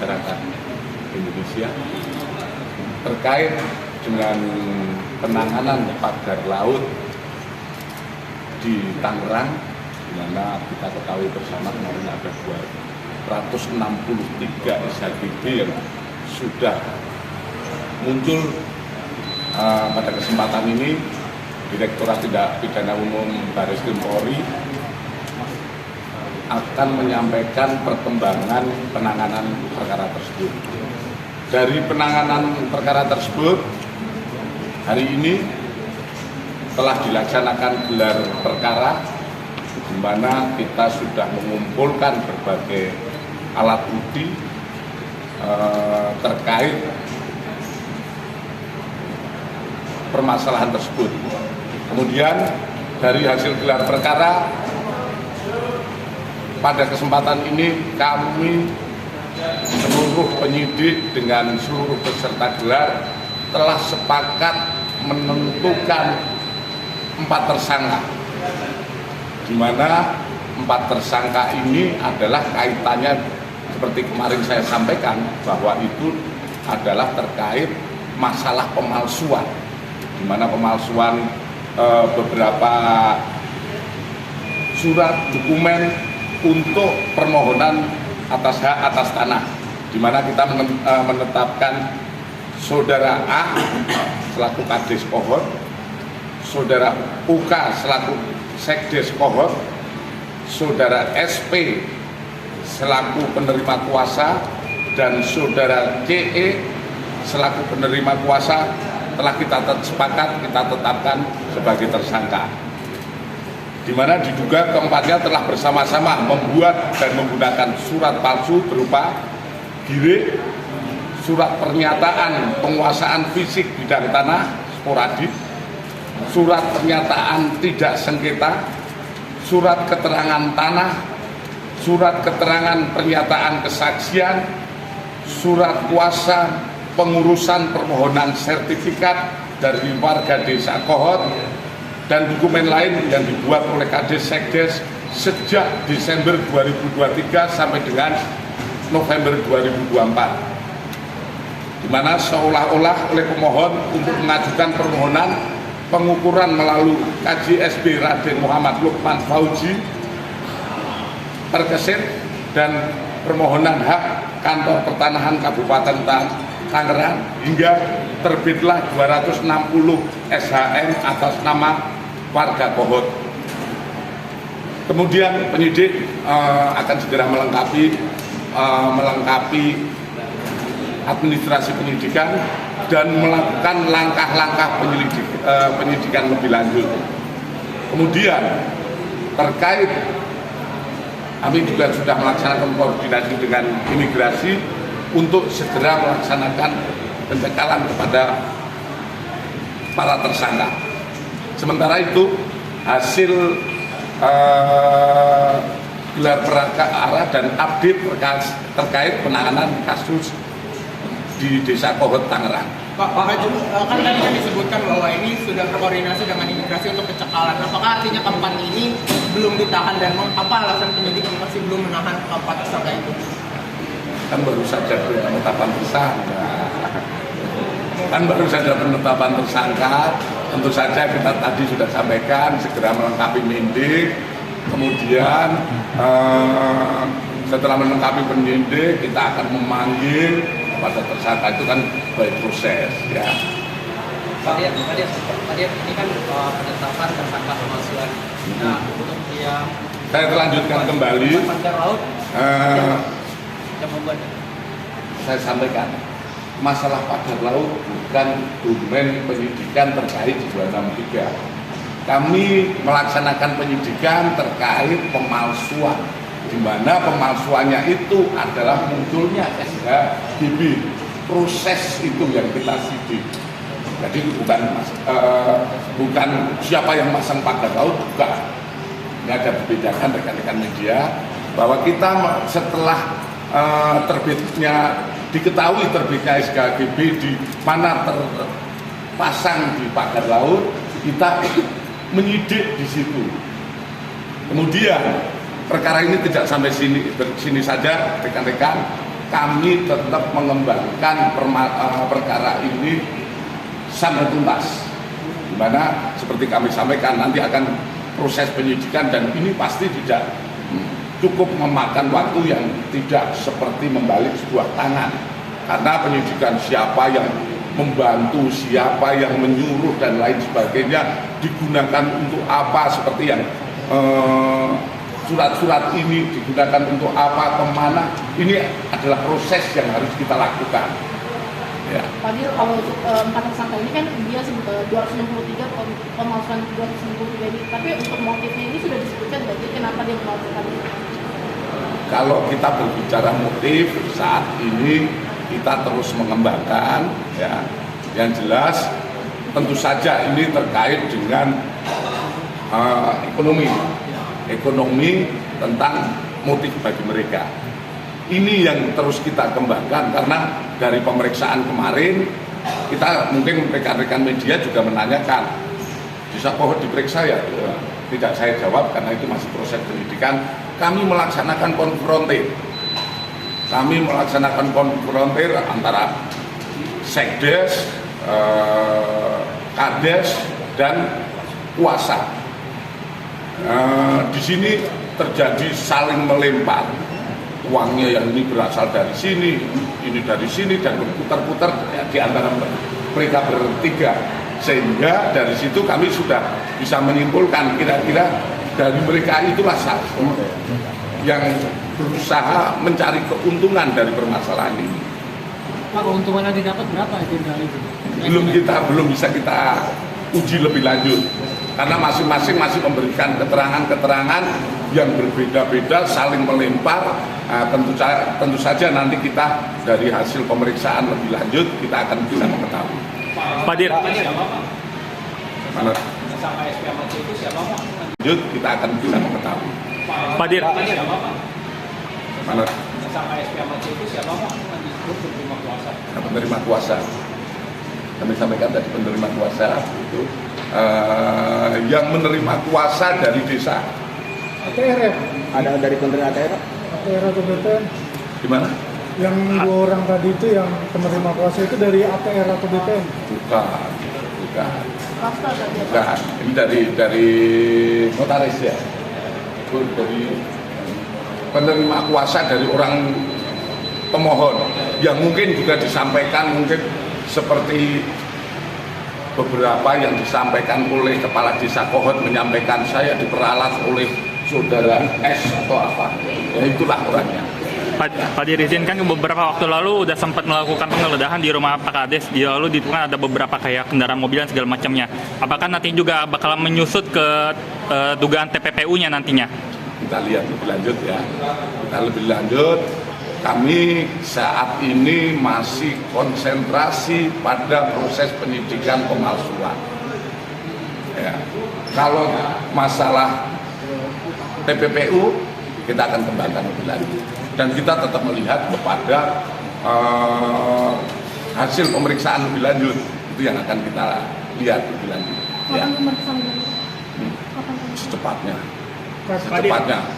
masyarakat Indonesia terkait dengan penanganan pagar laut di Tangerang, di mana kita ketahui bersama kemarin ada 263 SHGB yang sudah muncul. Pada kesempatan ini Direktorat Tindak Pidana Umum Barreskrim Polri akan menyampaikan perkembangan penanganan perkara tersebut. Dari penanganan perkara tersebut, hari ini telah dilaksanakan gelar perkara di mana kita sudah mengumpulkan berbagai alat bukti terkait permasalahan tersebut. Kemudian dari hasil gelar perkara, pada kesempatan ini kami seluruh penyidik dengan seluruh peserta gelar telah sepakat menentukan 4 tersangka, di mana 4 tersangka ini adalah kaitannya seperti kemarin saya sampaikan bahwa itu adalah terkait masalah pemalsuan, di mana pemalsuan beberapa surat dokumen untuk permohonan atas hak atas tanah, di mana kita menetapkan saudara A selaku Kades Kohor, saudara UK selaku Sekdes Kohor, saudara SP selaku penerima kuasa, dan saudara CE selaku penerima kuasa telah kita sepakat kita tetapkan sebagai tersangka, di mana diduga keempatnya telah bersama-sama membuat dan menggunakan surat palsu berupa GIRE, surat pernyataan penguasaan fisik bidang tanah sporadik, surat pernyataan tidak sengketa, surat keterangan tanah, surat keterangan pernyataan kesaksian, surat kuasa pengurusan permohonan sertifikat dari warga desa Kohor, dan dokumen lain yang dibuat oleh Kades Sekdes sejak Desember 2023 sampai dengan November 2024, di mana seolah-olah oleh pemohon untuk mengajukan permohonan pengukuran melalui KJSB Raden Muhammad Lukman Fauji terkesit dan permohonan hak kantor pertanahan Kabupaten Tangerang hingga terbitlah 260 SHM atas nama warga Kohor. Kemudian penyidik akan segera melengkapi administrasi penyidikan dan melakukan langkah-langkah penyidikan lebih lanjut. Kemudian terkait kami juga sudah melaksanakan koordinasi dengan imigrasi untuk segera melaksanakan pencekalan kepada para tersangka. Sementara itu hasil gelar perkara dan update terkait penanganan kasus di Desa Kohor Tangerang. Pak Hajun, kan tadi kan disebutkan bahwa ini sudah berkoordinasi dengan imigrasi untuk pencekalan. Apakah artinya keempat ini belum ditahan, dan apa alasan penyidik masih belum menahan keempat tersangka itu? Kan baru saja penetapan tersangka, tentu saja kita tadi sudah sampaikan segera melengkapi penyidik, kemudian setelah melengkapi penyidik kita akan memanggil pada tersangka, itu kan by proses ya. Pak Dian, ini kan penetapan tersangka pemalsuan. Nah, untuk yang saya lanjutkan kembali. Pagar laut, saya sampaikan, masalah pagar laut bukan domain penyidikan terkait 263. Kami melaksanakan penyidikan terkait pemalsuan, di mana pemalsuannya itu adalah munculnya SHGB. Proses itu yang kita sidik. Jadi bukan siapa yang masang pagar laut, bukan. Ini ada dibedakan rekan-rekan media bahwa kita setelah diketahui terbitnya SHGB di mana terpasang di pagar laut, kita menyidik di situ. Kemudian perkara ini tidak sampai sini saja rekan-rekan. kami tetap mengembangkan perkara ini sampai tuntas. Di mana seperti kami sampaikan nanti akan proses penyidikan dan ini pasti tidak cukup memakan waktu yang tidak seperti membalik sebuah tangan. Karena penyidikan siapa yang membantu, siapa yang menyuruh dan lain sebagainya digunakan untuk apa, seperti yang surat-surat ini digunakan untuk apa, kemana, ini adalah proses yang harus kita lakukan. Ya. Pak Dir, kalau untuk 4 tersangka ini kan dia 263 pemalsuan 263 ini, tapi untuk motifnya ini sudah disebutkan berarti kenapa dia memalsukan ini? Kalau kita berbicara motif saat ini kita terus mengembangkan, ya. Yang jelas tentu saja ini terkait dengan ekonomi tentang motif bagi mereka. Ini yang terus kita kembangkan karena dari pemeriksaan kemarin kita mungkin rekan-rekan media juga menanyakan bisa kok diperiksa ya? Tidak saya jawab karena itu masih proses penyidikan. Kami melaksanakan konfrontir. Kami melaksanakan konfrontir antara Sekdes, Kades dan kuasa. Di sini terjadi saling melempar, uangnya yang ini berasal dari sini, ini dari sini, dan berputar-putar ya, di antara mereka bertiga, sehingga dari situ kami sudah bisa menyimpulkan kira-kira dari mereka itulah satu yang berusaha mencari keuntungan dari permasalahan ini. Pak, keuntungan yang didapat berapa itu dari itu? Belum bisa kita uji lebih lanjut karena masing-masing masih memberikan keterangan-keterangan yang berbeda-beda, saling melempar. Nah, tentu saja nanti kita dari hasil pemeriksaan lebih lanjut kita akan bisa mengetahui. Pak Dir, Mana? Sampai SP Amat itu siapa Pak? Lanjut kita akan bisa mengetahui. Pak Dir, Mana? Sampai SP Amat itu siapa Pak? Penerima kuasa. Penerima kuasa. Kami sampaikan tadi penerima kuasa itu yang menerima kuasa dari desa. ATR ya? Ada dari Kementerian ATR? ATR atau BPN? Di mana? Yang 2 orang tadi itu yang penerima kuasa itu dari ATR atau BPN? Bukan. Swasta tadi ya, Pak? Bukan. Ini dari notaris ya. Itu dari penerima kuasa dari orang pemohon yang mungkin juga disampaikan mungkin seperti beberapa yang disampaikan oleh Kepala Desa Kohot menyampaikan saya diperalat oleh saudara S atau apa, ya itulah orangnya. Pak Dir izin kan beberapa waktu lalu udah sempat melakukan penggeledahan di rumah Pak Kades. Di lalu ditemukan ada beberapa kayak kendaraan mobil dan segala macamnya. Apakah nanti juga bakal menyusut ke dugaan TPPU-nya nantinya? Kita lihat lebih lanjut ya. Kita lebih lanjut. Kami saat ini masih konsentrasi pada proses penyidikan pemalsuan. Ya. Kalau masalah TPPU kita akan kembangkan lebih lanjut. Dan kita tetap melihat kepada hasil pemeriksaan lebih lanjut, itu yang akan kita lihat lebih lanjut. Ya. Kapan pemeriksaan ini? Kapan pemeriksaan? Secepatnya. Pak Dir,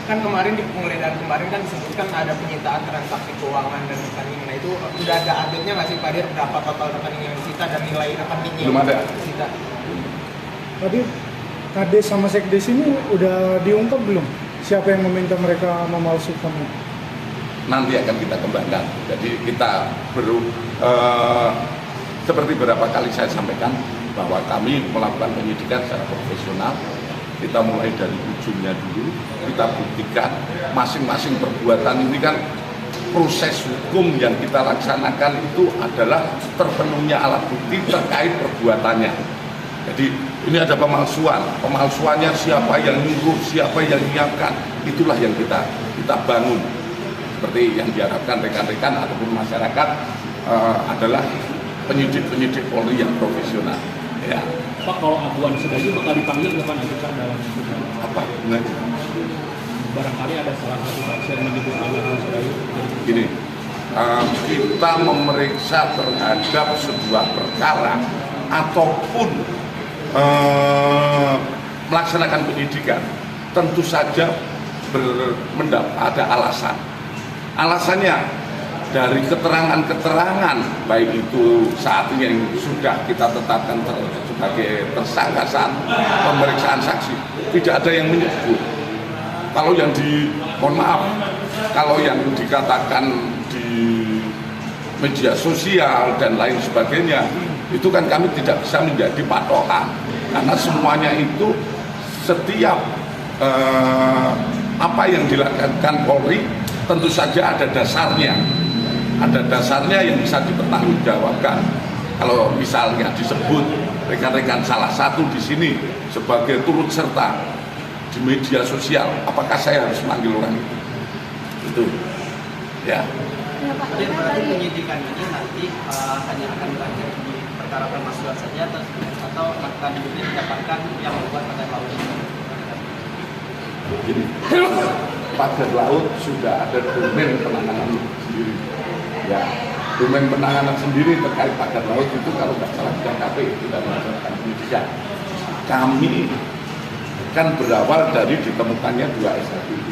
kan kemarin di penggeledahan kemarin kan disebutkan ada penyitaan transaksi keuangan dan rekening. Nah itu sudah ada update-nya nggak sih Pak Dir, berapa total rekening yang disita dan nilai rekening yang Belum ada. disita? Tadi Kades sama Sekdes ini udah diungkap belum? Siapa yang meminta mereka memalsukan? Nanti akan kita kembangkan. Jadi kita seperti beberapa kali saya sampaikan bahwa kami melakukan penyidikan secara profesional. Kita mulai dari ujungnya dulu, kita buktikan masing-masing perbuatan ini kan proses hukum yang kita laksanakan itu adalah terpenuhnya alat bukti terkait perbuatannya. Jadi ini ada pemalsuannya siapa yang nyuruh, siapa yang nyiapkan, itulah yang kita bangun. Seperti yang diharapkan rekan-rekan ataupun masyarakat adalah penyidik-penyidik Polri yang profesional. Ya. Pak, kalau aduan Sedayu bakal dipanggil bukan ajukan dalam sidang? Apa? Nah, barangkali ada salah satu saksi yang menyebut aduan Sedayu. Gini, kita memeriksa terhadap sebuah perkara ataupun melaksanakan penyidikan, tentu saja ada alasan. Alasannya dari keterangan-keterangan baik itu saat ini yang sudah kita tetapkan sebagai tersangka saat pemeriksaan saksi, tidak ada yang menyebut. Kalau yang mohon maaf, kalau yang dikatakan di media sosial dan lain sebagainya, itu kan kami tidak bisa menjadi patokan, karena semuanya itu setiap apa yang dilakukan Polri tentu saja ada dasarnya yang bisa dipertanggungjawabkan. Kalau misalnya disebut rekan-rekan salah satu di sini sebagai turut serta di media sosial, apakah saya harus manggil orang itu? Itu, ya. Jadi berarti penyidikan ini nanti hanya akan berakhir di perkara pemalsuan saja atau akan didapatkan yang membuat pagar laut ini? Jadi pagar laut sudah ada domain penanganan sendiri. Ya, domain penanganan sendiri terkait pagar laut itu kalau nggak salah KP tidak melaksanakan penyidikan. Kami kan berawal dari ditemukannya 2 SHGB.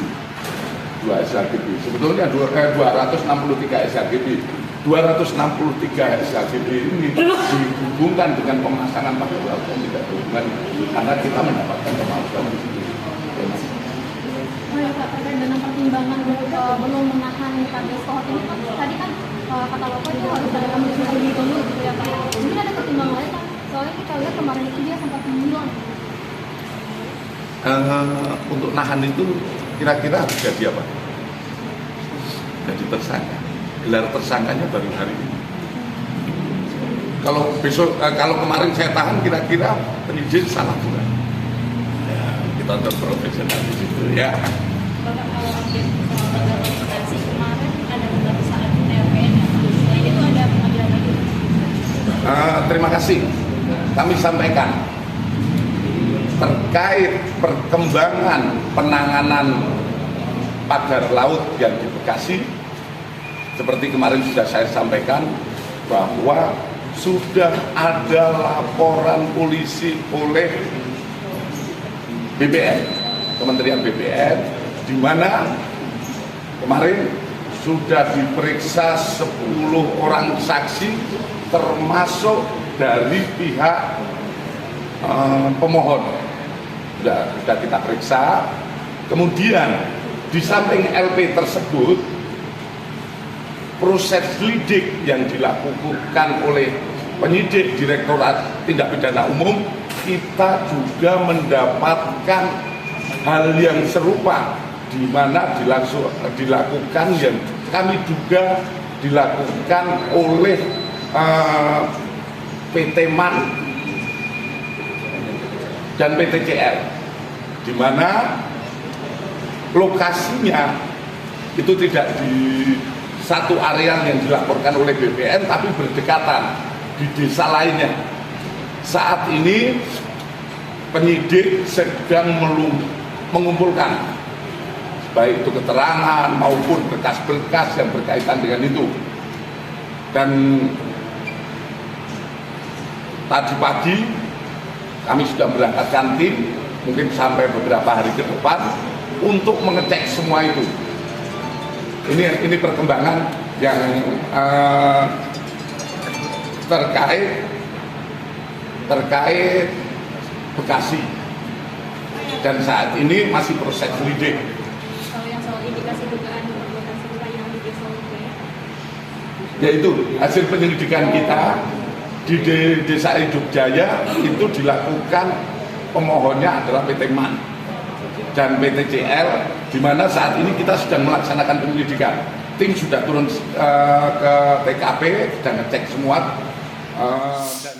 Sebetulnya 263 SHGB. 263 SHGB ini dihubungkan dengan pemasangan pagar laut yang tidak berhubungan, karena kita mendapatkan pemalsuan di situ. Pak, terkait dengan pertimbangan belum menahan Kades Kohot ini kan tadi kan kata Bapak itu harus ada pemeriksaan lebih dulu gitu ya Pak. Mungkin ada pertimbangan lain Pak, soalnya kita lihat kemarin itu dia sempat bilang. Untuk nahan itu kira-kira harus jadi apa? Jadi tersangka. Gelar tersangkanya baru hari ini. Kalau besok, kalau kemarin saya tahan, kira-kira penyidik salah juga. Ya, kita untuk profesional di situ ya. Bapak kalau update soal rekomendasi kemarin ada pemeriksaan TPN ya Pak. Selain itu ada pengadilan lagi. Terima kasih. Kami sampaikan terkait perkembangan penanganan pagar laut yang di Bekasi, seperti kemarin sudah saya sampaikan bahwa sudah ada laporan polisi oleh BPN, Kementerian BPN, di mana kemarin sudah diperiksa 10 orang saksi termasuk dari pihak pemohon. Sudah kita periksa. Kemudian di samping LP tersebut, proses lidik yang dilakukan oleh penyidik Direktorat Tindak Pidana Umum, kita juga mendapatkan hal yang serupa, di mana dilakukan yang kami juga dilakukan oleh PT MAN dan PT CL, di mana lokasinya itu tidak di satu area yang dilaporkan oleh BPN, tapi berdekatan di desa lainnya. Saat ini penyidik sedang mengumpulkan baik itu keterangan maupun berkas-berkas yang berkaitan dengan itu. Dan tadi pagi kami sudah berangkatkan tim, mungkin sampai beberapa hari ke depan, untuk mengecek semua itu. Ini perkembangan yang terkait Bekasi, dan saat ini masih proses lidik. Kalau yang soal indikasi dugaan perbuatan serupa yang di desa Ujaya, Yaitu hasil penyelidikan kita di Desa Hidup Jaya itu dilakukan, pemohonnya adalah PT MAN dan PT CL, di mana saat ini kita sedang melaksanakan penyelidikan. Tim sudah turun ke TKP, sedang ngecek semua. Dan